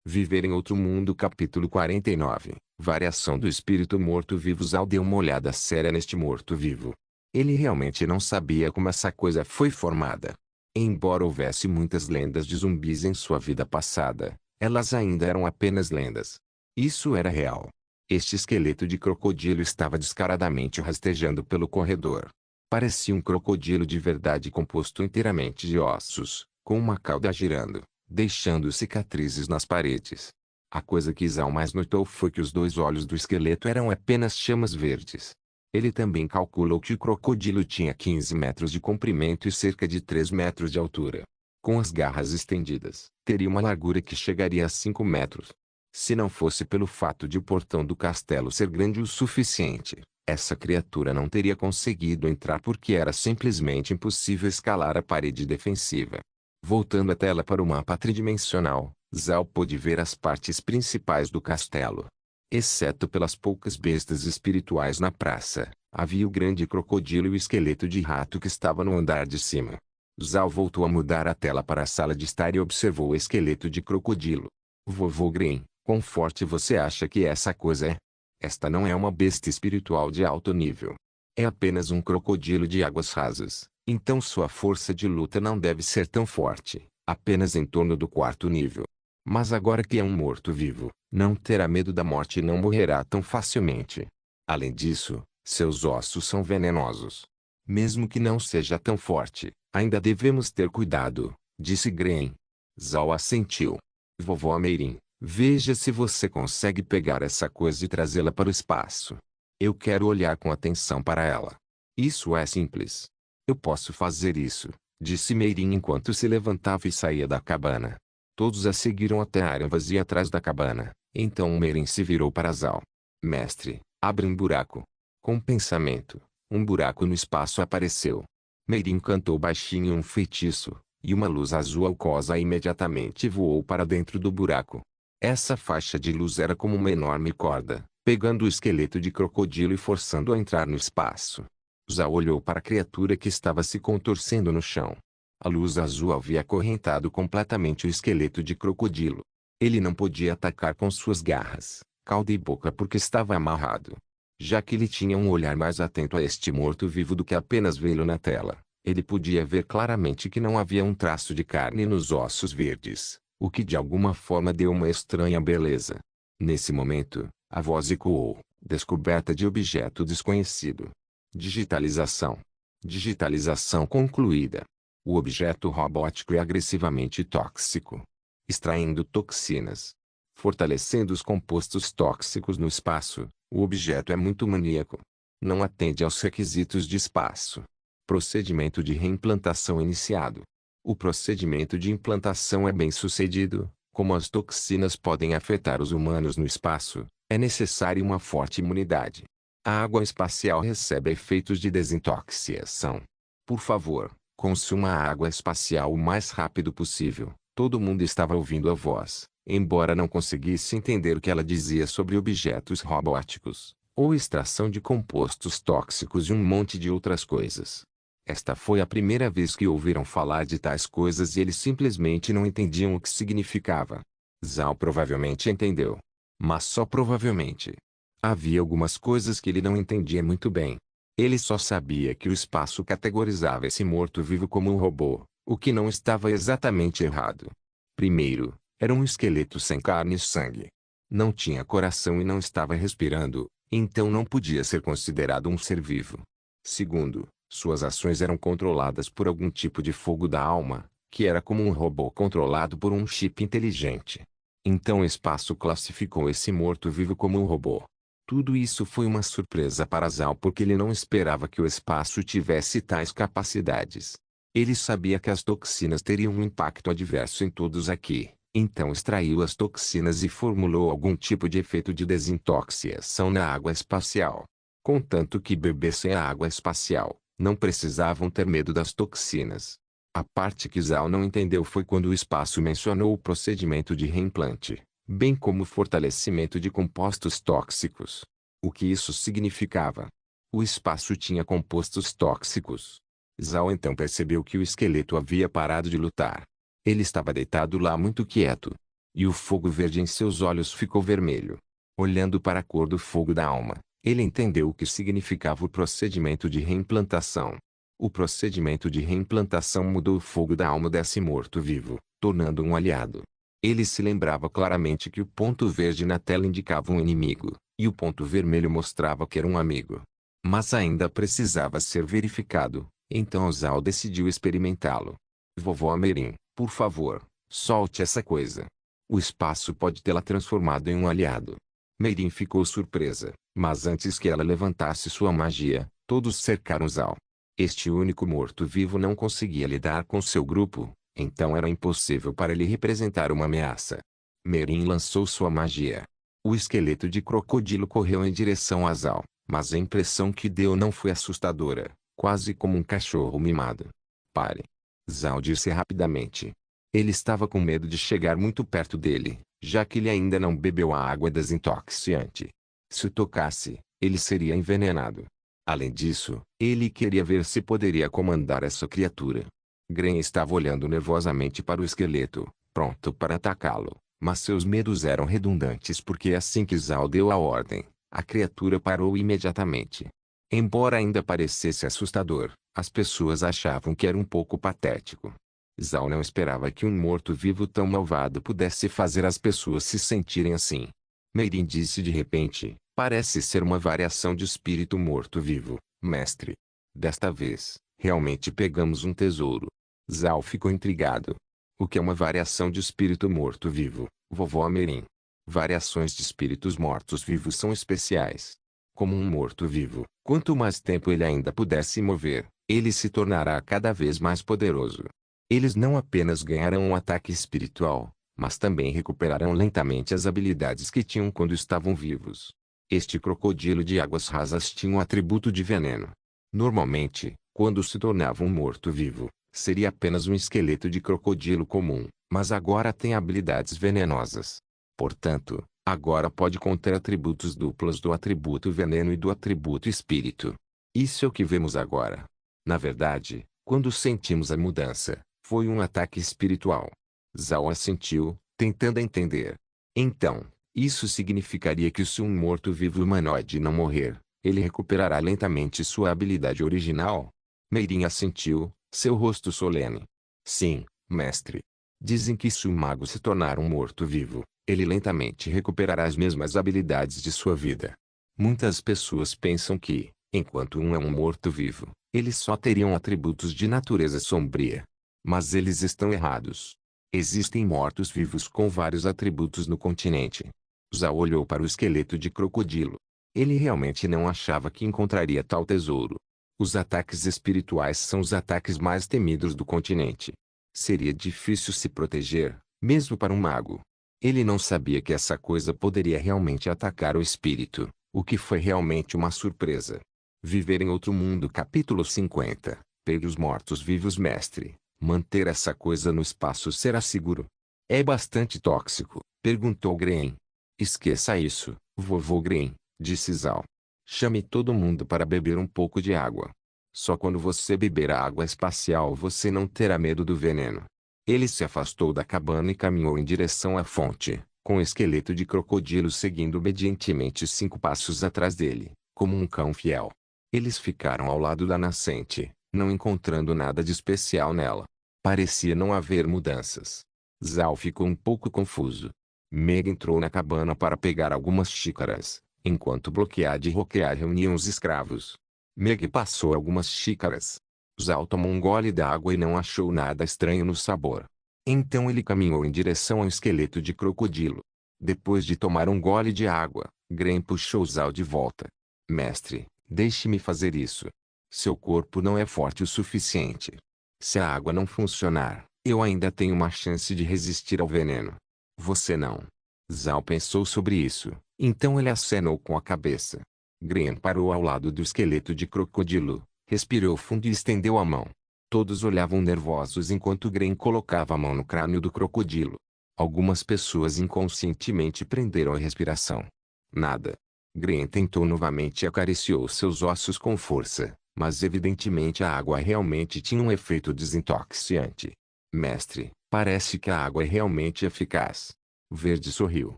Viver em Outro Mundo capítulo 49. Variação do espírito morto-vivo. Zhao deu uma olhada séria neste morto-vivo. Ele realmente não sabia como essa coisa foi formada. Embora houvesse muitas lendas de zumbis em sua vida passada, elas ainda eram apenas lendas. Isso era real. Este esqueleto de crocodilo estava descaradamente rastejando pelo corredor. Parecia um crocodilo de verdade composto inteiramente de ossos, com uma cauda girando, deixando cicatrizes nas paredes. A coisa que Zhao mais notou foi que os dois olhos do esqueleto eram apenas chamas verdes. Ele também calculou que o crocodilo tinha 15 metros de comprimento e cerca de 3 metros de altura. Com as garras estendidas, teria uma largura que chegaria a 5 metros. Se não fosse pelo fato de o portão do castelo ser grande o suficiente, essa criatura não teria conseguido entrar porque era simplesmente impossível escalar a parede defensiva. Voltando a tela para o mapa tridimensional, Zhao pôde ver as partes principais do castelo. Exceto pelas poucas bestas espirituais na praça, havia o grande crocodilo e o esqueleto de rato que estava no andar de cima. Zhao voltou a mudar a tela para a sala de estar e observou o esqueleto de crocodilo. Vovô Green, quão forte você acha que essa coisa é? Esta não é uma besta espiritual de alto nível. É apenas um crocodilo de águas rasas, então sua força de luta não deve ser tão forte, apenas em torno do 4º nível. Mas agora que é um morto-vivo, não terá medo da morte e não morrerá tão facilmente. Além disso, seus ossos são venenosos. Mesmo que não seja tão forte, ainda devemos ter cuidado, disse Green. Zhao assentiu. Vovó Meirin, veja se você consegue pegar essa coisa e trazê-la para o espaço. Eu quero olhar com atenção para ela. Isso é simples. Eu posso fazer isso, disse Meirin enquanto se levantava e saía da cabana. Todos a seguiram até a área vazia atrás da cabana. Então Meirin se virou para Zhao. Mestre, abre um buraco. Com um pensamento, um buraco no espaço apareceu. Meirin cantou baixinho um feitiço, e uma luz azul alcosa imediatamente voou para dentro do buraco. Essa faixa de luz era como uma enorme corda, pegando o esqueleto de crocodilo e forçando-o a entrar no espaço. Zhao olhou para a criatura que estava se contorcendo no chão. A luz azul havia acorrentado completamente o esqueleto de crocodilo. Ele não podia atacar com suas garras, cauda e boca porque estava amarrado. Já que ele tinha um olhar mais atento a este morto-vivo do que apenas vê-lo na tela, ele podia ver claramente que não havia um traço de carne nos ossos verdes, o que de alguma forma deu uma estranha beleza. Nesse momento, a voz ecoou, descoberta de objeto desconhecido. Digitalização. Digitalização concluída. O objeto robótico é agressivamente tóxico. Extraindo toxinas. Fortalecendo os compostos tóxicos no espaço, o objeto é muito maníaco. Não atende aos requisitos de espaço. Procedimento de reimplantação iniciado. O procedimento de implantação é bem sucedido. Como as toxinas podem afetar os humanos no espaço, é necessária uma forte imunidade. A água espacial recebe efeitos de desintoxicação. Por favor, consuma a água espacial o mais rápido possível. Todo mundo estava ouvindo a voz, embora não conseguisse entender o que ela dizia sobre objetos robóticos, ou extração de compostos tóxicos e um monte de outras coisas. Esta foi a primeira vez que ouviram falar de tais coisas e eles simplesmente não entendiam o que significava. Zhao provavelmente entendeu. Mas só provavelmente. Havia algumas coisas que ele não entendia muito bem. Ele só sabia que o espaço categorizava esse morto-vivo como um robô, o que não estava exatamente errado. Primeiro, era um esqueleto sem carne e sangue. Não tinha coração e não estava respirando, então não podia ser considerado um ser vivo. Segundo, suas ações eram controladas por algum tipo de fogo da alma, que era como um robô controlado por um chip inteligente. Então o espaço classificou esse morto-vivo como um robô. Tudo isso foi uma surpresa para Zhao porque ele não esperava que o espaço tivesse tais capacidades. Ele sabia que as toxinas teriam um impacto adverso em todos aqui, então extraiu as toxinas e formulou algum tipo de efeito de desintoxicação na água espacial. Contanto que bebessem a água espacial, não precisavam ter medo das toxinas. A parte que Zhao não entendeu foi quando o espaço mencionou o procedimento de reimplante, bem como o fortalecimento de compostos tóxicos. O que isso significava? O espaço tinha compostos tóxicos. Zhao então percebeu que o esqueleto havia parado de lutar. Ele estava deitado lá muito quieto. e o fogo verde em seus olhos ficou vermelho. Olhando para a cor do fogo da alma, ele entendeu o que significava o procedimento de reimplantação. O procedimento de reimplantação mudou o fogo da alma desse morto-vivo, tornando um aliado. Ele se lembrava claramente que o ponto verde na tela indicava um inimigo, e o ponto vermelho mostrava que era um amigo. Mas ainda precisava ser verificado, então Zal decidiu experimentá-lo. Vovó Amerim, por favor, solte essa coisa. O espaço pode tê-la transformado em um aliado. Meirin ficou surpresa, mas antes que ela levantasse sua magia, todos cercaram Zal. Este único morto-vivo não conseguia lidar com seu grupo, então era impossível para ele representar uma ameaça. Meirin lançou sua magia. O esqueleto de crocodilo correu em direção a Zal, mas a impressão que deu não foi assustadora, quase como um cachorro mimado. Pare. Zal disse rapidamente. Ele estava com medo de chegar muito perto dele, já que ele ainda não bebeu a água desintoxicante. Se o tocasse, ele seria envenenado. Além disso, ele queria ver se poderia comandar essa criatura. Gren estava olhando nervosamente para o esqueleto, pronto para atacá-lo, mas seus medos eram redundantes porque assim que Zal deu a ordem, a criatura parou imediatamente. Embora ainda parecesse assustador, as pessoas achavam que era um pouco patético. Zal não esperava que um morto-vivo tão malvado pudesse fazer as pessoas se sentirem assim. Meirin disse de repente, parece ser uma variação de espírito morto-vivo, mestre. Desta vez, realmente pegamos um tesouro. Zal ficou intrigado. O que é uma variação de espírito morto-vivo, vovó Amerim? Variações de espíritos mortos-vivos são especiais. Como um morto-vivo, quanto mais tempo ele ainda puder se mover, ele se tornará cada vez mais poderoso. Eles não apenas ganharão um ataque espiritual, mas também recuperarão lentamente as habilidades que tinham quando estavam vivos. Este crocodilo de águas rasas tinha um atributo de veneno. Normalmente, quando se tornava um morto-vivo, seria apenas um esqueleto de crocodilo comum, mas agora tem habilidades venenosas. Portanto, agora pode conter atributos duplos do atributo veneno e do atributo espírito. Isso é o que vemos agora. Na verdade, quando sentimos a mudança, foi um ataque espiritual. Zal assentiu, tentando entender. Então, isso significaria que se um morto-vivo humanoide não morrer, ele recuperará lentamente sua habilidade original? Meirin assentiu, seu rosto solene. Sim, mestre. Dizem que se o mago se tornar um morto-vivo, ele lentamente recuperará as mesmas habilidades de sua vida. Muitas pessoas pensam que, enquanto um é um morto-vivo, eles só teriam atributos de natureza sombria. Mas eles estão errados. Existem mortos-vivos com vários atributos no continente. Zal olhou para o esqueleto de crocodilo. Ele realmente não achava que encontraria tal tesouro. Os ataques espirituais são os ataques mais temidos do continente. Seria difícil se proteger, mesmo para um mago. Ele não sabia que essa coisa poderia realmente atacar o espírito, o que foi realmente uma surpresa. Viver em outro mundo. Capítulo 50. Pegue os mortos-vivos, mestre. Manter essa coisa no espaço será seguro? É bastante tóxico, perguntou Gren. Esqueça isso, vovô Gren, disse Zal. Chame todo mundo para beber um pouco de água. Só quando você beber a água espacial você não terá medo do veneno. Ele se afastou da cabana e caminhou em direção à fonte, com o esqueleto de crocodilo seguindo obedientemente 5 passos atrás dele, como um cão fiel. Eles ficaram ao lado da nascente, não encontrando nada de especial nela. Parecia não haver mudanças. Zal ficou um pouco confuso. Meg entrou na cabana para pegar algumas xícaras, enquanto Bloquead e Roquear reuniam os escravos. Meg passou algumas xícaras. Zal tomou um gole da água e não achou nada estranho no sabor. Então ele caminhou em direção ao esqueleto de crocodilo. Depois de tomar um gole de água, Gren puxou Zal de volta. Mestre, deixe-me fazer isso. Seu corpo não é forte o suficiente. Se a água não funcionar, eu ainda tenho uma chance de resistir ao veneno. Você não. Zal pensou sobre isso, então ele acenou com a cabeça. Gren parou ao lado do esqueleto de crocodilo, respirou fundo e estendeu a mão. Todos olhavam nervosos enquanto Gren colocava a mão no crânio do crocodilo. Algumas pessoas inconscientemente prenderam a respiração. Nada. Gren tentou novamente e acariciou seus ossos com força, mas evidentemente a água realmente tinha um efeito desintoxicante. Mestre, parece que a água é realmente eficaz. Verde sorriu.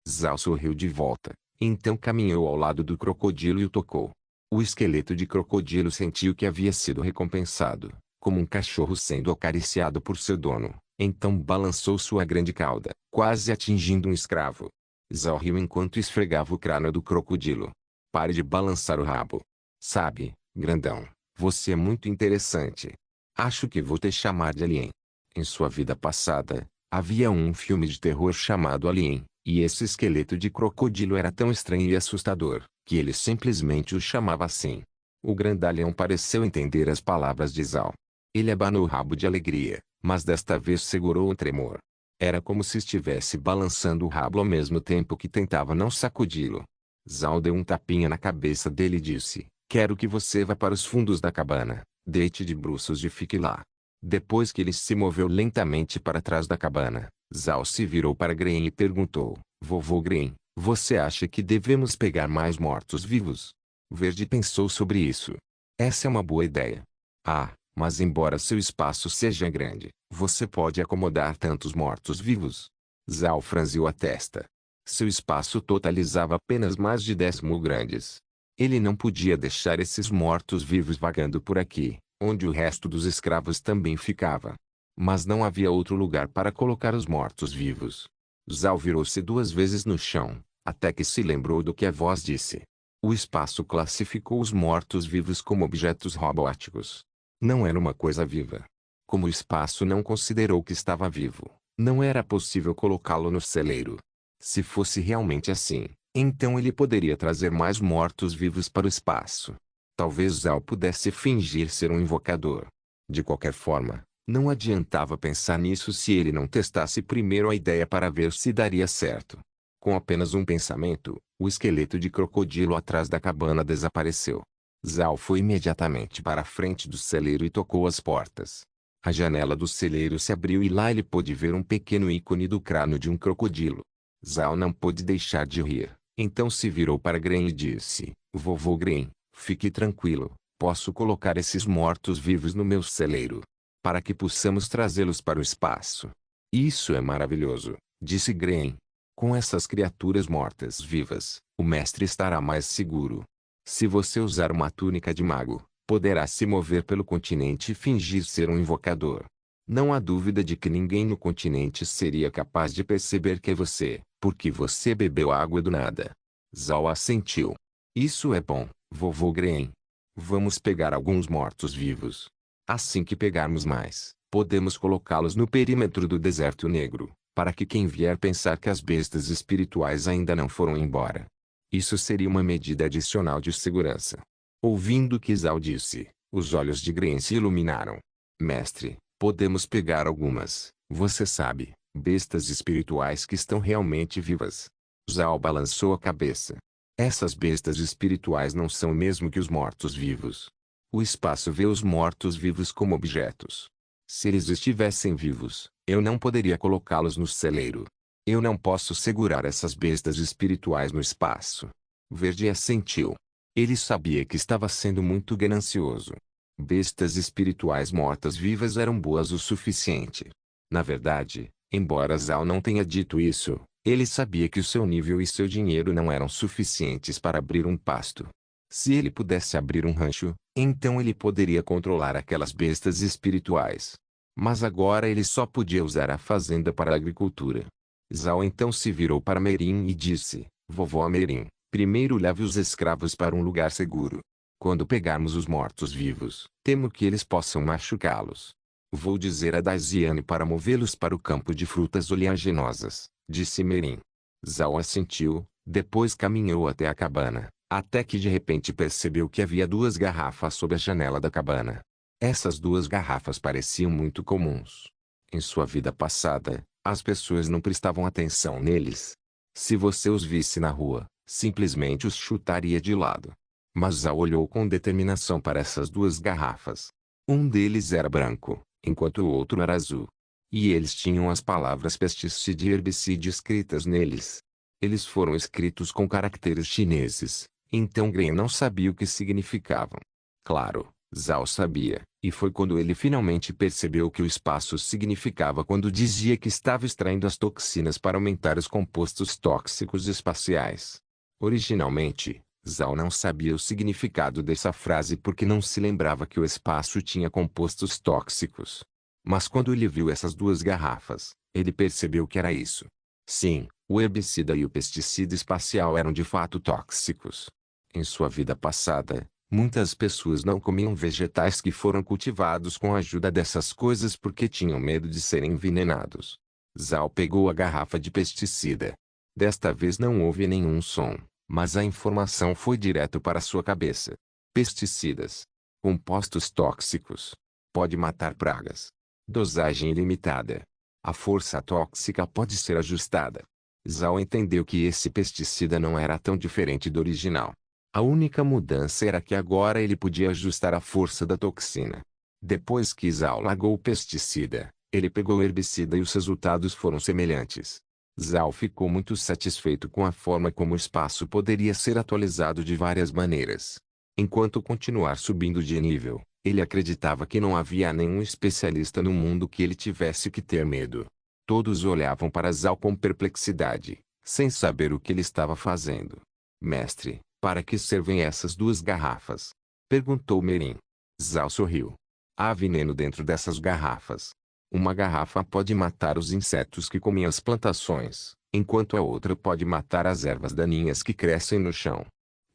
Zhao sorriu de volta. Então caminhou ao lado do crocodilo e o tocou. O esqueleto de crocodilo sentiu que havia sido recompensado, como um cachorro sendo acariciado por seu dono. Então balançou sua grande cauda, quase atingindo um escravo. Zhao riu enquanto esfregava o crânio do crocodilo. Pare de balançar o rabo. Sabe, grandão, você é muito interessante. Acho que vou te chamar de Alien. Em sua vida passada, havia um filme de terror chamado Alien, e esse esqueleto de crocodilo era tão estranho e assustador, que ele simplesmente o chamava assim. O grandalhão pareceu entender as palavras de Zhao. Ele abanou o rabo de alegria, mas desta vez segurou um tremor. Era como se estivesse balançando o rabo ao mesmo tempo que tentava não sacudi-lo. Zhao deu um tapinha na cabeça dele e disse, quero que você vá para os fundos da cabana, deite de bruços e fique lá. Depois que ele se moveu lentamente para trás da cabana, Zhao se virou para Green e perguntou, Vovô Green, você acha que devemos pegar mais mortos-vivos? Verde pensou sobre isso. Essa é uma boa ideia. Ah, mas embora seu espaço seja grande, você pode acomodar tantos mortos-vivos. Zhao franziu a testa. Seu espaço totalizava apenas mais de 10 mil grandes. Ele não podia deixar esses mortos-vivos vagando por aqui, onde o resto dos escravos também ficava. Mas não havia outro lugar para colocar os mortos-vivos. Zhao virou-se 2 vezes no chão, até que se lembrou do que a voz disse. O espaço classificou os mortos-vivos como objetos robóticos. Não era uma coisa viva. Como o espaço não considerou que estava vivo, não era possível colocá-lo no celeiro. Se fosse realmente assim, então ele poderia trazer mais mortos-vivos para o espaço. Talvez Zhao pudesse fingir ser um invocador. De qualquer forma, não adiantava pensar nisso se ele não testasse primeiro a ideia para ver se daria certo. Com apenas um pensamento, o esqueleto de crocodilo atrás da cabana desapareceu. Zhao foi imediatamente para a frente do celeiro e tocou as portas. A janela do celeiro se abriu e lá ele pôde ver um pequeno ícone do crânio de um crocodilo. Zhao não pôde deixar de rir, então se virou para Green e disse, Vovô Green, fique tranquilo, posso colocar esses mortos-vivos no meu celeiro, para que possamos trazê-los para o espaço. Isso é maravilhoso, disse Green. Com essas criaturas mortas-vivas, o mestre estará mais seguro. Se você usar uma túnica de mago, poderá se mover pelo continente e fingir ser um invocador. Não há dúvida de que ninguém no continente seria capaz de perceber que é você, porque você bebeu água do nada. Zhao assentiu. Isso é bom, vovô Green. Vamos pegar alguns mortos-vivos. Assim que pegarmos mais, podemos colocá-los no perímetro do deserto negro, para que quem vier pensar que as bestas espirituais ainda não foram embora. Isso seria uma medida adicional de segurança. Ouvindo o que Zhao disse, os olhos de Green se iluminaram. Mestre, podemos pegar algumas, você sabe, bestas espirituais que estão realmente vivas. Zhao balançou a cabeça. Essas bestas espirituais não são o mesmo que os mortos-vivos. O espaço vê os mortos-vivos como objetos. Se eles estivessem vivos, eu não poderia colocá-los no celeiro. Eu não posso segurar essas bestas espirituais no espaço. Verde assentiu. Ele sabia que estava sendo muito ganancioso. Bestas espirituais mortas-vivas eram boas o suficiente. Na verdade, embora Zhao não tenha dito isso, ele sabia que o seu nível e seu dinheiro não eram suficientes para abrir um pasto. Se ele pudesse abrir um rancho, então ele poderia controlar aquelas bestas espirituais. Mas agora ele só podia usar a fazenda para a agricultura. Zhao então se virou para Merin e disse, Vovó Merin, primeiro leve os escravos para um lugar seguro. Quando pegarmos os mortos-vivos, temo que eles possam machucá-los. Vou dizer a Daisiane para movê-los para o campo de frutas oleaginosas, disse Merin. Zhao assentiu, depois caminhou até a cabana, até que de repente percebeu que havia 2 garrafas sob a janela da cabana. Essas 2 garrafas pareciam muito comuns. Em sua vida passada, as pessoas não prestavam atenção neles. Se você os visse na rua, simplesmente os chutaria de lado. Mas Zhao olhou com determinação para essas 2 garrafas. Um deles era branco, enquanto o outro era azul. E eles tinham as palavras pesticide e herbicide escritas neles. Eles foram escritos com caracteres chineses, então Green não sabia o que significavam. Claro, Zhao sabia, e foi quando ele finalmente percebeu o que o espaço significava quando dizia que estava extraindo as toxinas para aumentar os compostos tóxicos espaciais. Originalmente, Zhao não sabia o significado dessa frase porque não se lembrava que o espaço tinha compostos tóxicos. Mas quando ele viu essas duas garrafas, ele percebeu que era isso. Sim, o herbicida e o pesticida espacial eram de fato tóxicos. Em sua vida passada, muitas pessoas não comiam vegetais que foram cultivados com a ajuda dessas coisas porque tinham medo de serem envenenados. Zhao pegou a garrafa de pesticida. Desta vez não houve nenhum som, mas a informação foi direto para sua cabeça. Pesticidas. Compostos tóxicos. Pode matar pragas. Dosagem ilimitada. A força tóxica pode ser ajustada. Zhao entendeu que esse pesticida não era tão diferente do original. A única mudança era que agora ele podia ajustar a força da toxina. Depois que Zhao largou o pesticida, ele pegou o herbicida e os resultados foram semelhantes. Zhao ficou muito satisfeito com a forma como o espaço poderia ser atualizado de várias maneiras. Enquanto continuar subindo de nível, ele acreditava que não havia nenhum especialista no mundo que ele tivesse que ter medo. Todos olhavam para Zhao com perplexidade, sem saber o que ele estava fazendo. Mestre, para que servem essas duas garrafas? Perguntou Merin. Zhao sorriu. Há veneno dentro dessas garrafas. Uma garrafa pode matar os insetos que comem as plantações, enquanto a outra pode matar as ervas daninhas que crescem no chão.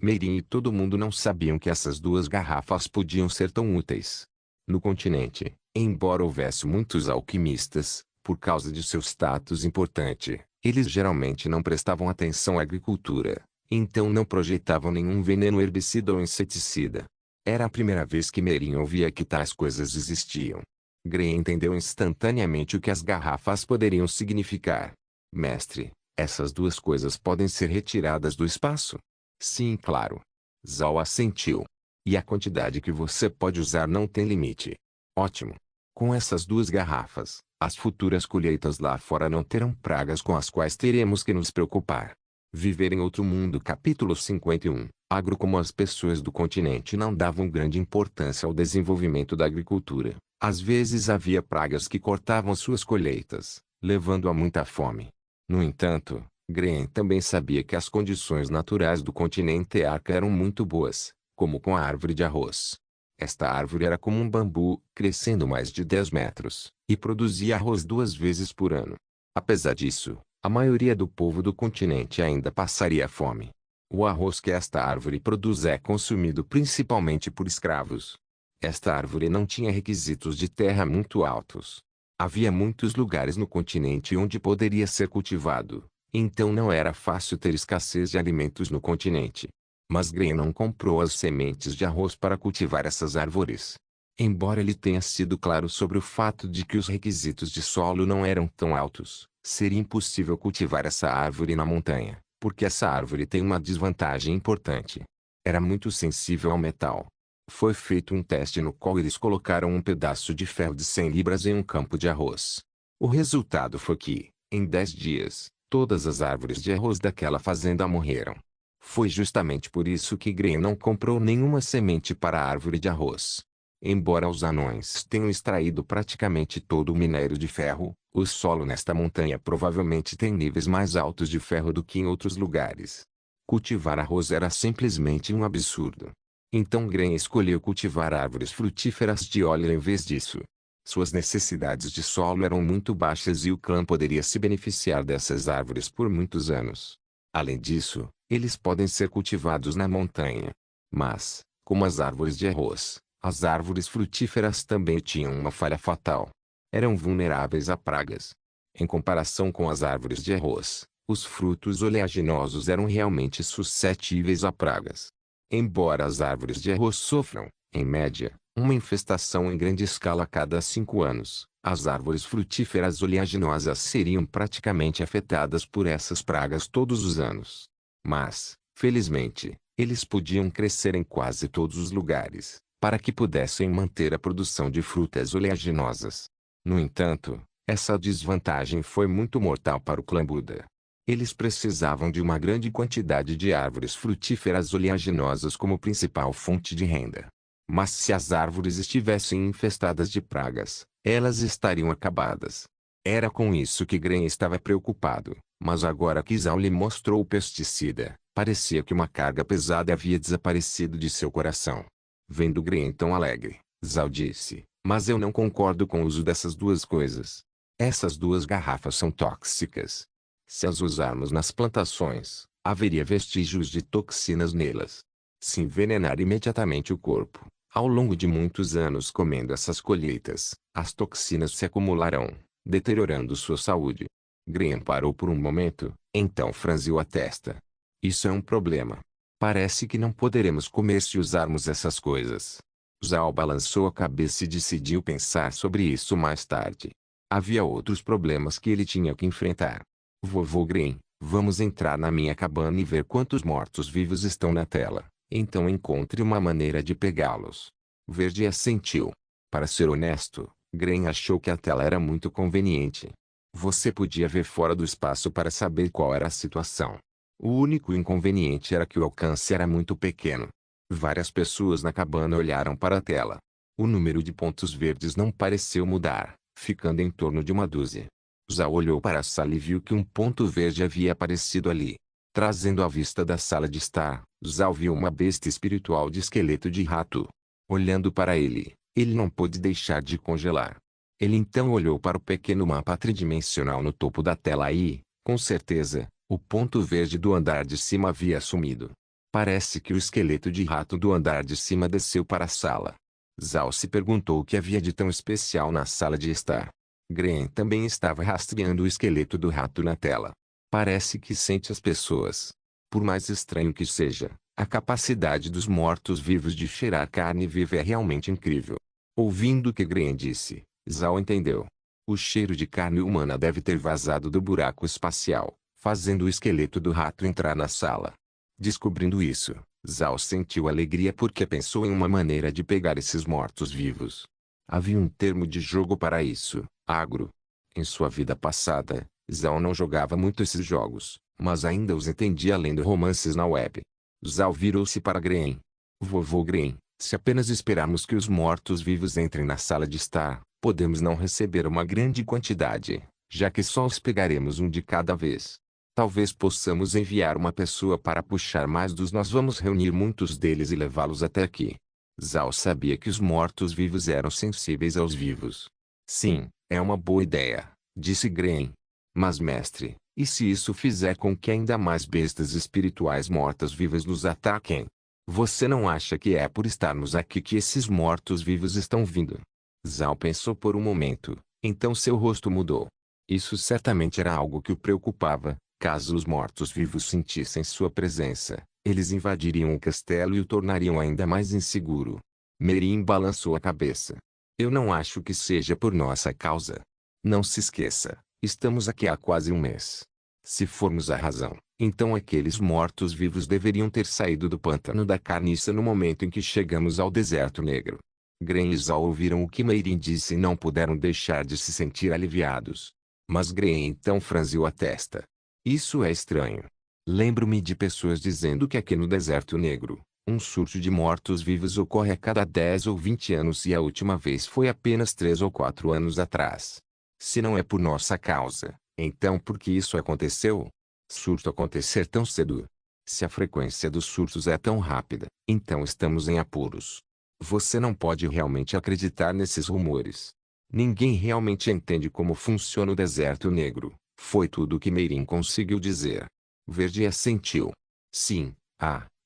Merin e todo mundo não sabiam que essas duas garrafas podiam ser tão úteis. No continente, embora houvesse muitos alquimistas, por causa de seu status importante, eles geralmente não prestavam atenção à agricultura, então não projetavam nenhum veneno herbicida ou inseticida. Era a primeira vez que Merin ouvia que tais coisas existiam. Gray entendeu instantaneamente o que as garrafas poderiam significar. Mestre, essas duas coisas podem ser retiradas do espaço? Sim, claro. Zhao assentiu. E a quantidade que você pode usar não tem limite. Ótimo. Com essas duas garrafas, as futuras colheitas lá fora não terão pragas com as quais teremos que nos preocupar. Viver em outro mundo. Capítulo 51. Agro. Como as pessoas do continente não davam grande importância ao desenvolvimento da agricultura, às vezes havia pragas que cortavam suas colheitas, levando a muita fome. No entanto, Green também sabia que as condições naturais do continente Arca eram muito boas, como com a árvore de arroz. Esta árvore era como um bambu, crescendo mais de 10 metros, e produzia arroz 2 vezes por ano. Apesar disso, a maioria do povo do continente ainda passaria fome. O arroz que esta árvore produz é consumido principalmente por escravos. Esta árvore não tinha requisitos de terra muito altos. Havia muitos lugares no continente onde poderia ser cultivado, então não era fácil ter escassez de alimentos no continente. Mas Green não comprou as sementes de arroz para cultivar essas árvores. Embora ele tenha sido claro sobre o fato de que os requisitos de solo não eram tão altos, seria impossível cultivar essa árvore na montanha, porque essa árvore tem uma desvantagem importante. Era muito sensível ao metal. Foi feito um teste no qual eles colocaram um pedaço de ferro de 100 libras em um campo de arroz. O resultado foi que, em 10 dias, todas as árvores de arroz daquela fazenda morreram. Foi justamente por isso que Green não comprou nenhuma semente para a árvore de arroz. Embora os anões tenham extraído praticamente todo o minério de ferro, o solo nesta montanha provavelmente tem níveis mais altos de ferro do que em outros lugares. Cultivar arroz era simplesmente um absurdo. Então Green escolheu cultivar árvores frutíferas de óleo em vez disso. Suas necessidades de solo eram muito baixas e o clã poderia se beneficiar dessas árvores por muitos anos. Além disso, eles podem ser cultivados na montanha. Mas, como as árvores de arroz, as árvores frutíferas também tinham uma falha fatal. Eram vulneráveis a pragas. Em comparação com as árvores de arroz, os frutos oleaginosos eram realmente suscetíveis a pragas. Embora as árvores de arroz sofram, em média, uma infestação em grande escala a cada 5 anos, as árvores frutíferas oleaginosas seriam praticamente afetadas por essas pragas todos os anos. Mas, felizmente, eles podiam crescer em quase todos os lugares, para que pudessem manter a produção de frutas oleaginosas. No entanto, essa desvantagem foi muito mortal para o clã Buda. Eles precisavam de uma grande quantidade de árvores frutíferas oleaginosas como principal fonte de renda. Mas se as árvores estivessem infestadas de pragas, elas estariam acabadas. Era com isso que Gren estava preocupado, mas agora que Zhao lhe mostrou o pesticida, parecia que uma carga pesada havia desaparecido de seu coração. Vendo Gren tão alegre, Zhao disse, mas eu não concordo com o uso dessas duas coisas. Essas duas garrafas são tóxicas. Se as usarmos nas plantações, haveria vestígios de toxinas nelas. Se envenenar imediatamente o corpo, ao longo de muitos anos comendo essas colheitas, as toxinas se acumularão, deteriorando sua saúde. Graham parou por um momento, então franziu a testa. Isso é um problema. Parece que não poderemos comer se usarmos essas coisas. Zhao balançou a cabeça e decidiu pensar sobre isso mais tarde. Havia outros problemas que ele tinha que enfrentar. Vovô Graham, vamos entrar na minha cabana e ver quantos mortos-vivos estão na tela. Então encontre uma maneira de pegá-los. Verde assentiu. Para ser honesto, Graham achou que a tela era muito conveniente. Você podia ver fora do espaço para saber qual era a situação. O único inconveniente era que o alcance era muito pequeno. Várias pessoas na cabana olharam para a tela. O número de pontos verdes não pareceu mudar, ficando em torno de uma dúzia. Zhao olhou para a sala e viu que um ponto verde havia aparecido ali. Trazendo à vista da sala de estar, Zhao viu uma besta espiritual de esqueleto de rato. Olhando para ele, ele não pôde deixar de congelar. Ele então olhou para o pequeno mapa tridimensional no topo da tela e, com certeza, o ponto verde do andar de cima havia sumido. Parece que o esqueleto de rato do andar de cima desceu para a sala. Zhao se perguntou o que havia de tão especial na sala de estar. Graham também estava rastreando o esqueleto do rato na tela. Parece que sente as pessoas. Por mais estranho que seja, a capacidade dos mortos-vivos de cheirar carne viva é realmente incrível. Ouvindo o que Graham disse, Zhao entendeu. O cheiro de carne humana deve ter vazado do buraco espacial, fazendo o esqueleto do rato entrar na sala. Descobrindo isso, Zhao sentiu alegria porque pensou em uma maneira de pegar esses mortos-vivos. Havia um termo de jogo para isso, agro. Em sua vida passada, Zhao não jogava muito esses jogos, mas ainda os entendia lendo romances na web. Zhao virou-se para Graham. Vovô Graham, se apenas esperarmos que os mortos-vivos entrem na sala de estar, podemos não receber uma grande quantidade, já que só os pegaremos um de cada vez. Talvez possamos enviar uma pessoa para puxar mais dos. Nós vamos reunir muitos deles e levá-los até aqui. Zhao sabia que os mortos-vivos eram sensíveis aos vivos. Sim, é uma boa ideia, disse Graham. Mas mestre, e se isso fizer com que ainda mais bestas espirituais mortas-vivas nos ataquem? Você não acha que é por estarmos aqui que esses mortos-vivos estão vindo? Zhao pensou por um momento, então seu rosto mudou. Isso certamente era algo que o preocupava. Caso os mortos-vivos sentissem sua presença, eles invadiriam o castelo e o tornariam ainda mais inseguro. Merin balançou a cabeça. Eu não acho que seja por nossa causa. Não se esqueça, estamos aqui há quase um mês. Se formos a razão, então aqueles mortos-vivos deveriam ter saído do pântano da carniça no momento em que chegamos ao deserto negro. Graham e Zhao ouviram o que Merin disse e não puderam deixar de se sentir aliviados. Mas Graham então franziu a testa. Isso é estranho. Lembro-me de pessoas dizendo que aqui no Deserto Negro, um surto de mortos-vivos ocorre a cada 10 ou 20 anos e a última vez foi apenas 3 ou 4 anos atrás. Se não é por nossa causa, então por que isso aconteceu? Surto acontecer tão cedo? Se a frequência dos surtos é tão rápida, então estamos em apuros. Você não pode realmente acreditar nesses rumores. Ninguém realmente entende como funciona o Deserto Negro. Foi tudo o que Merin conseguiu dizer. Verde assentiu. Sim,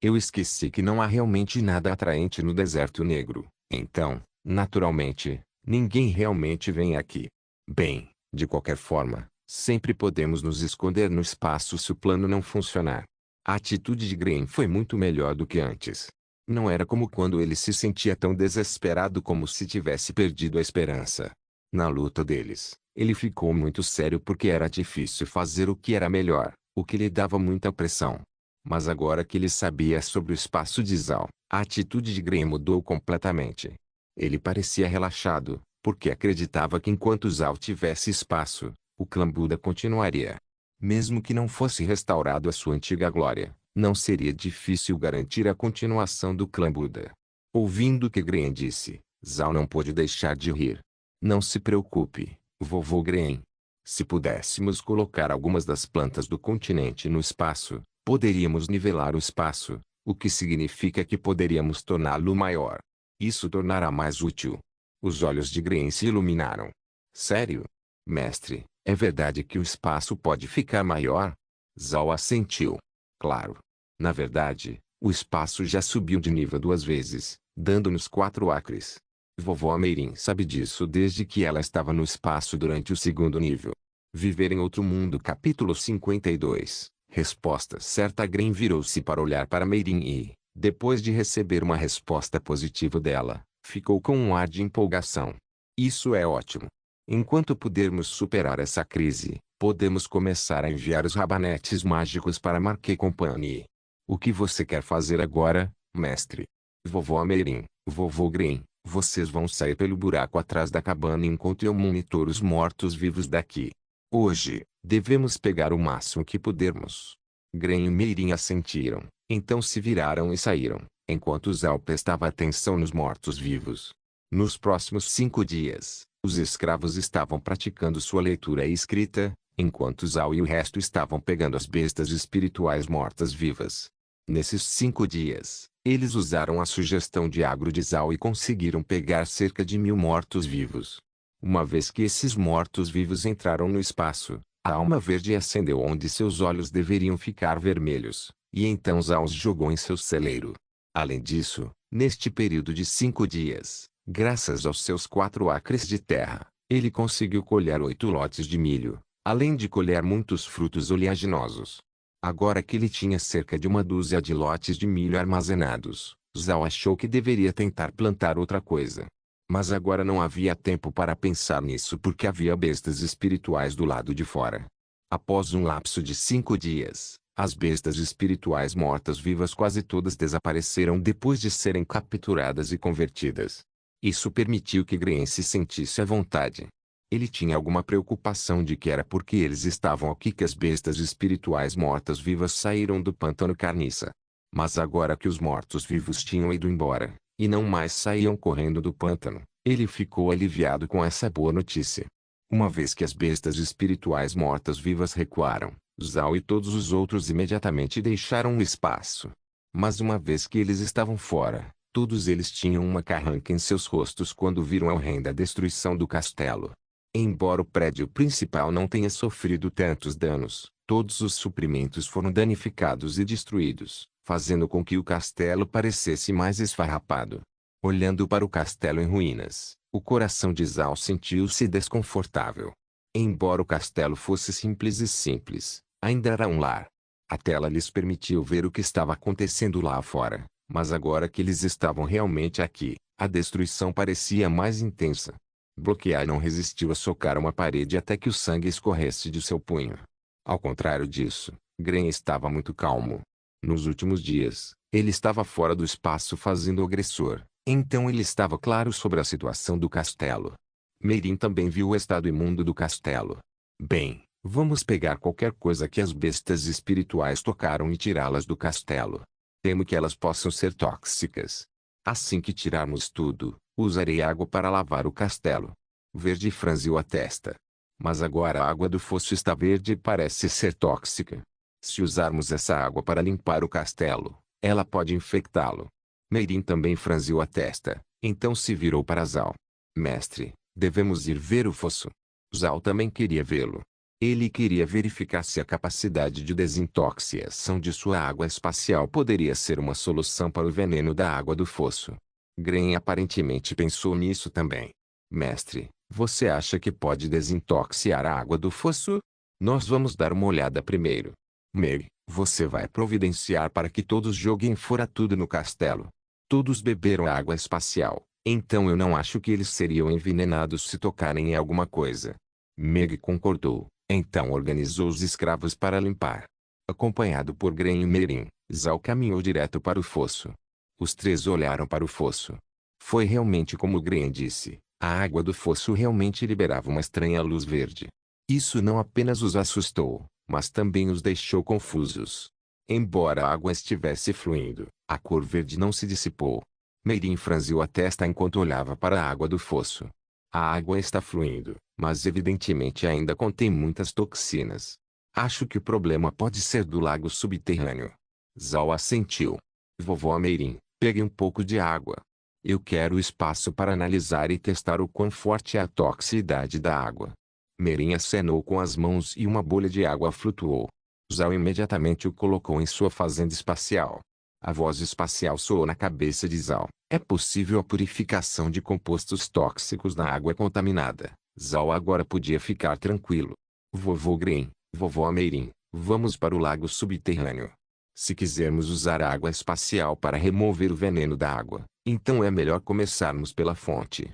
eu esqueci que não há realmente nada atraente no Deserto Negro. Então, naturalmente, ninguém realmente vem aqui. Bem, de qualquer forma, sempre podemos nos esconder no espaço se o plano não funcionar. A atitude de Graham foi muito melhor do que antes. Não era como quando ele se sentia tão desesperado como se tivesse perdido a esperança. Na luta deles, ele ficou muito sério porque era difícil fazer o que era melhor, o que lhe dava muita pressão. Mas agora que ele sabia sobre o espaço de Zhao, a atitude de Graham mudou completamente. Ele parecia relaxado, porque acreditava que enquanto Zhao tivesse espaço, o clã Buda continuaria. Mesmo que não fosse restaurado à sua antiga glória, não seria difícil garantir a continuação do clã Buda. Ouvindo o que Green disse, Zhao não pôde deixar de rir. Não se preocupe, vovô Green. Se pudéssemos colocar algumas das plantas do continente no espaço, poderíamos nivelar o espaço, o que significa que poderíamos torná-lo maior. Isso tornará mais útil. Os olhos de Green se iluminaram. Sério? Mestre, é verdade que o espaço pode ficar maior? Zhao assentiu. Claro. Na verdade, o espaço já subiu de nível 2 vezes, dando-nos 4 acres. Vovó Meirin sabe disso desde que ela estava no espaço durante o segundo nível. Viver em outro mundo. Capítulo 52. Resposta certa. Green virou-se para olhar para Meirin e, depois de receber uma resposta positiva dela, ficou com um ar de empolgação. Isso é ótimo. Enquanto pudermos superar essa crise, podemos começar a enviar os rabanetes mágicos para Marquet Company. O que você quer fazer agora, mestre? Vovó Meirin, vovô Green, vocês vão sair pelo buraco atrás da cabana enquanto eu monitoro os mortos-vivos daqui. Hoje, devemos pegar o máximo que pudermos. Green e Meirin assentiram, então se viraram e saíram, enquanto Zhao prestava atenção nos mortos-vivos. Nos próximos 5 dias, os escravos estavam praticando sua leitura e escrita, enquanto Zhao e o resto estavam pegando as bestas espirituais mortas-vivas. Nesses 5 dias, eles usaram a sugestão de agro de Zhao e conseguiram pegar cerca de 1000 mortos-vivos. Uma vez que esses mortos-vivos entraram no espaço, a alma verde acendeu onde seus olhos deveriam ficar vermelhos, e então Zhao os jogou em seu celeiro. Além disso, neste período de 5 dias, graças aos seus 4 acres de terra, ele conseguiu colher 8 lotes de milho, além de colher muitos frutos oleaginosos. Agora que ele tinha cerca de 1 dúzia de lotes de milho armazenados, Zhao achou que deveria tentar plantar outra coisa. Mas agora não havia tempo para pensar nisso porque havia bestas espirituais do lado de fora. Após um lapso de 5 dias, as bestas espirituais mortas-vivas quase todas desapareceram depois de serem capturadas e convertidas. Isso permitiu que Green se sentisse à vontade. Ele tinha alguma preocupação de que era porque eles estavam aqui que as bestas espirituais mortas-vivas saíram do pântano carniça. Mas agora que os mortos-vivos tinham ido embora, e não mais saíam correndo do pântano, ele ficou aliviado com essa boa notícia. Uma vez que as bestas espirituais mortas-vivas recuaram, Zhao e todos os outros imediatamente deixaram o espaço. Mas uma vez que eles estavam fora, todos eles tinham uma carranca em seus rostos quando viram a horrenda destruição do castelo. Embora o prédio principal não tenha sofrido tantos danos, todos os suprimentos foram danificados e destruídos, fazendo com que o castelo parecesse mais esfarrapado. Olhando para o castelo em ruínas, o coração de Zhao sentiu-se desconfortável. Embora o castelo fosse simples, ainda era um lar. A tela lhes permitiu ver o que estava acontecendo lá fora, mas agora que eles estavam realmente aqui, a destruição parecia mais intensa. Bloquear não resistiu a socar uma parede até que o sangue escorresse de seu punho. Ao contrário disso, Green estava muito calmo. Nos últimos dias, ele estava fora do espaço fazendo o agressor, então ele estava claro sobre a situação do castelo. Meirin também viu o estado imundo do castelo. Bem, vamos pegar qualquer coisa que as bestas espirituais tocaram e tirá-las do castelo. Temo que elas possam ser tóxicas. Assim que tirarmos tudo, usarei água para lavar o castelo. Verde franziu a testa. Mas agora a água do fosso está verde e parece ser tóxica. Se usarmos essa água para limpar o castelo, ela pode infectá-lo. Meirin também franziu a testa, então se virou para Zhao. Mestre, devemos ir ver o fosso. Zhao também queria vê-lo. Ele queria verificar se a capacidade de desintoxicação de sua água espacial poderia ser uma solução para o veneno da água do fosso. Green aparentemente pensou nisso também. Mestre, você acha que pode desintoxicar a água do fosso? Nós vamos dar uma olhada primeiro. Meg, você vai providenciar para que todos joguem fora tudo no castelo. Todos beberam água espacial, então eu não acho que eles seriam envenenados se tocarem em alguma coisa. Meg concordou, então organizou os escravos para limpar. Acompanhado por Green e Meirin, Zhao caminhou direto para o fosso. Os 3 olharam para o fosso. Foi realmente como Green disse, a água do fosso realmente liberava uma estranha luz verde. Isso não apenas os assustou, mas também os deixou confusos. Embora a água estivesse fluindo, a cor verde não se dissipou. Meirin franziu a testa enquanto olhava para a água do fosso. A água está fluindo, mas evidentemente ainda contém muitas toxinas. Acho que o problema pode ser do lago subterrâneo. Zhao assentiu. Vovó Meirin, pegue um pouco de água. Eu quero espaço para analisar e testar o quão forte é a toxicidade da água. Meirin acenou com as mãos e uma bolha de água flutuou. Zhao imediatamente o colocou em sua fazenda espacial. A voz espacial soou na cabeça de Zhao. É possível a purificação de compostos tóxicos na água contaminada. Zhao agora podia ficar tranquilo. Vovô Green, vovó Meirin, vamos para o lago subterrâneo. Se quisermos usar a água espacial para remover o veneno da água, então é melhor começarmos pela fonte.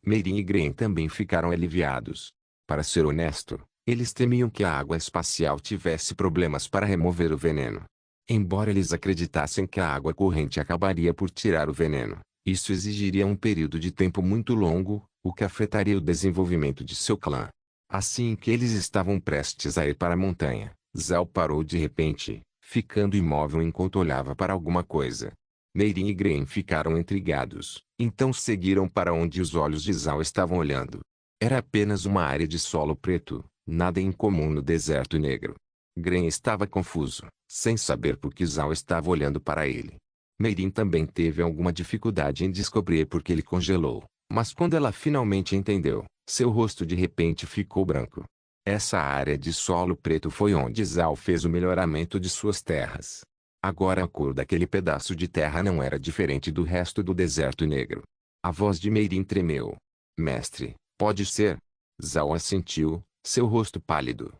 Meirin e Green também ficaram aliviados. Para ser honesto, eles temiam que a água espacial tivesse problemas para remover o veneno. Embora eles acreditassem que a água corrente acabaria por tirar o veneno, isso exigiria um período de tempo muito longo, o que afetaria o desenvolvimento de seu clã. Assim que eles estavam prestes a ir para a montanha, Zhao parou de repente, ficando imóvel enquanto olhava para alguma coisa. Meirin e Green ficaram intrigados, então seguiram para onde os olhos de Zhao estavam olhando. Era apenas uma área de solo preto, nada incomum no deserto negro. Green estava confuso, sem saber por que Zhao estava olhando para ele. Meirin também teve alguma dificuldade em descobrir por que ele congelou, mas quando ela finalmente entendeu, seu rosto de repente ficou branco. Essa área de solo preto foi onde Zhao fez o melhoramento de suas terras. Agora a cor daquele pedaço de terra não era diferente do resto do deserto negro. A voz de Meirin tremeu. Mestre, pode ser? Zhao assentiu, seu rosto pálido.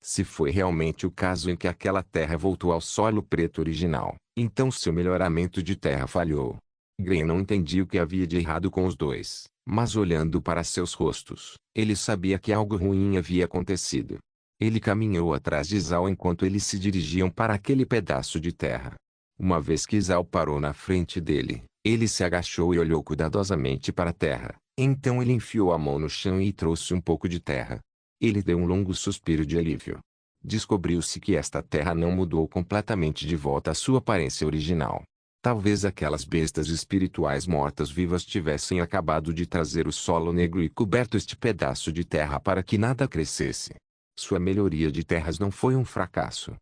Se foi realmente o caso em que aquela terra voltou ao solo preto original, então seu melhoramento de terra falhou. Green não entendia o que havia de errado com os dois, mas olhando para seus rostos, ele sabia que algo ruim havia acontecido. Ele caminhou atrás de Zhao enquanto eles se dirigiam para aquele pedaço de terra. Uma vez que Zhao parou na frente dele, ele se agachou e olhou cuidadosamente para a terra. Então ele enfiou a mão no chão e trouxe um pouco de terra. Ele deu um longo suspiro de alívio. Descobriu-se que esta terra não mudou completamente de volta à sua aparência original. Talvez aquelas bestas espirituais mortas-vivas tivessem acabado de trazer o solo negro e coberto este pedaço de terra para que nada crescesse. Sua melhoria de terras não foi um fracasso.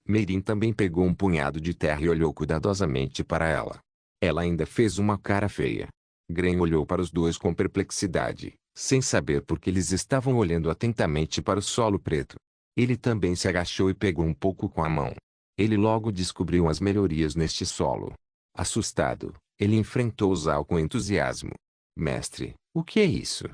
Meirin também pegou um punhado de terra e olhou cuidadosamente para ela. Ela ainda fez uma cara feia. Green olhou para os dois com perplexidade, sem saber por que eles estavam olhando atentamente para o solo preto. Ele também se agachou e pegou um pouco com a mão. Ele logo descobriu as melhorias neste solo. Assustado, ele enfrentou Zhao com entusiasmo. Mestre, o que é isso?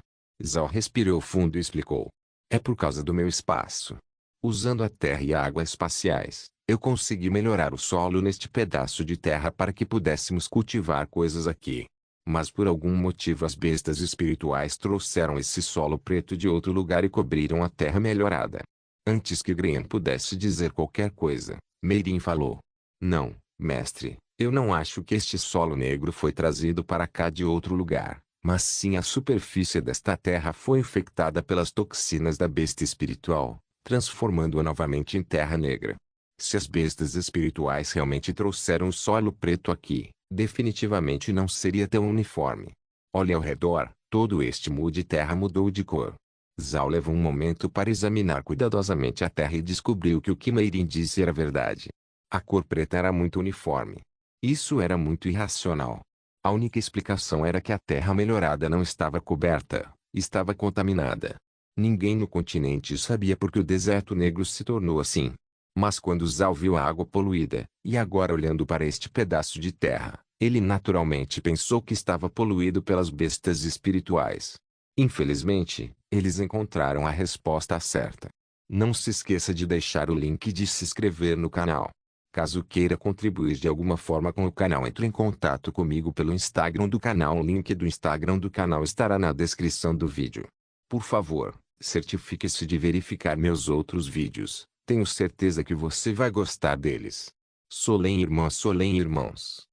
Zhao respirou fundo e explicou. É por causa do meu espaço. Usando a terra e a água espaciais, eu consegui melhorar o solo neste pedaço de terra para que pudéssemos cultivar coisas aqui. Mas por algum motivo as bestas espirituais trouxeram esse solo preto de outro lugar e cobriram a terra melhorada. Antes que Green pudesse dizer qualquer coisa, Meirin falou. Não, mestre, eu não acho que este solo negro foi trazido para cá de outro lugar, mas sim a superfície desta terra foi infectada pelas toxinas da besta espiritual, transformando-a novamente em terra negra. Se as bestas espirituais realmente trouxeram o solo preto aqui, definitivamente não seria tão uniforme. Olhe ao redor, todo este mu de terra mudou de cor. Zhao levou um momento para examinar cuidadosamente a terra e descobriu que o que Meirin disse era verdade. A cor preta era muito uniforme. Isso era muito irracional. A única explicação era que a terra melhorada não estava coberta, estava contaminada. Ninguém no continente sabia por que o deserto negro se tornou assim. Mas quando Zhao viu a água poluída, e agora olhando para este pedaço de terra, ele naturalmente pensou que estava poluído pelas bestas espirituais. Infelizmente, eles encontraram a resposta certa. Não se esqueça de deixar o link e de se inscrever no canal. Caso queira contribuir de alguma forma com o canal, entre em contato comigo pelo Instagram do canal. O link do Instagram do canal estará na descrição do vídeo. Por favor, certifique-se de verificar meus outros vídeos. Tenho certeza que você vai gostar deles. Solém irmãs, Solém irmãos.